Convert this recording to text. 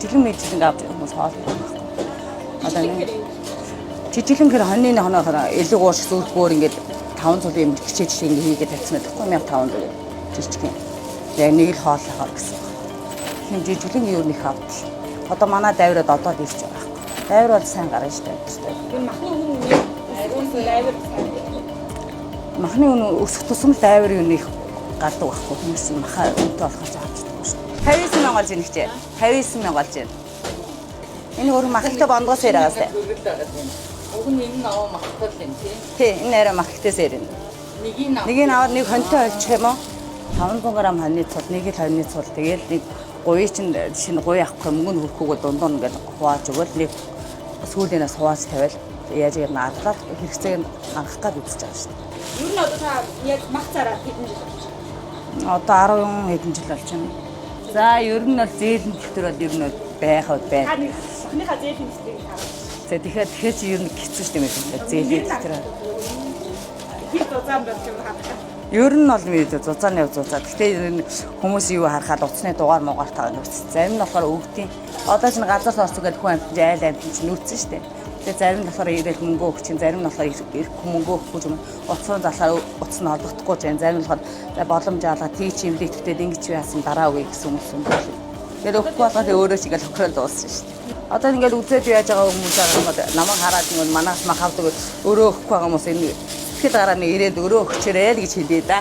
жижиглэн авч хүмүүс хоолой байхгүй. Одоо нэг жижиглэн гэр хоньны хоноо элэг ууш зүрхгөөр ингээд 500 юм хичээж ингээд хийгээд тавьсан байхгүй 1500 жижиг юм. Яг нэг л хооллохоор гэсэн. Хин жижиглэн юу нэг авт. Одоо манай дайвраад одоо ирж байгаа байхгүй. Дайвар бол сайн гарна штэ. Энэ махны үнэ ариун дайвар сайн. Махны үнэ өсөх тусам дайвар юу нэг гардаг байхгүй. Хүмүүс махаа үнэтэй болохоор заавчдаг шүү. 59,000 болж ийн хчээ. 59,000 болж ийн. Энэ өөр махтай бондгоос яриагаас. Уг нь энэ аваа махтал юм тий. Энэ арай махтайс ярина. Нэгийг аваад нэг хонтой олчих юм уу? 500 г хоньны цул, нэг л хоньны цул. Тэгээл нэг гуй чинь шинэ гуй авах мөнгө хөрөхгүйгээ дундуур ингээд хувааж өгвөл нэг сүүлэнээс хувааж тавиал яаж юм адлаад хэрэгцээг хангах гад үзэж байгаа шүү дээ. Юу н одоо та яг мах цараа хэдэн жил болж байна? Одоо 10 хэдэн жил болж байна. За ер нь бол зээлэн дэвтэр бол ер нь байхад байна. Та нэг махныхаа зээлийн дэвтрийг хараа. За тэгэхээр чи ер нь хэцүү шүү дээ зээлийн дэвтэр. Хэд зузаан болж байгаа хаа. Ер нь бол мэдээ зузааны зузаа. Гэхдээ хүмүүс юу харахад уцсны дугаар муугаар таа нүц. Зарим нь болохоор өвдгийн. Одоо ч газар тоос гэдэг хүн амт айл амт чинь нүцэн шүү дээ. Тэгээ зарим нь болохоор ирээл мөнгө өгч чинь, зарим нь болохоор ирэх мөнгө өгөхгүй юм. Уцсан залхаар уц нь олдохдохгүй чинь, зарим нь болохоор боломж алга тий чи имлэгтдээ ингэж яасан дараа үе гэсэн хүмүүс юм байна. Тэгээд өгөхгүй болгоод өөрөө ч ингээл хохирол дууссан шүү дээ. Одоо ингээл үзээд яаж байгаа хүмүүс аа намайг хараад ингээл манаас мах авдаг өөрөө өгөхгүй байгаа хүмүүс энэ тэгэхэд гараа нэг ирээд өөрөө өгчээрэй л гэж хэлээ да.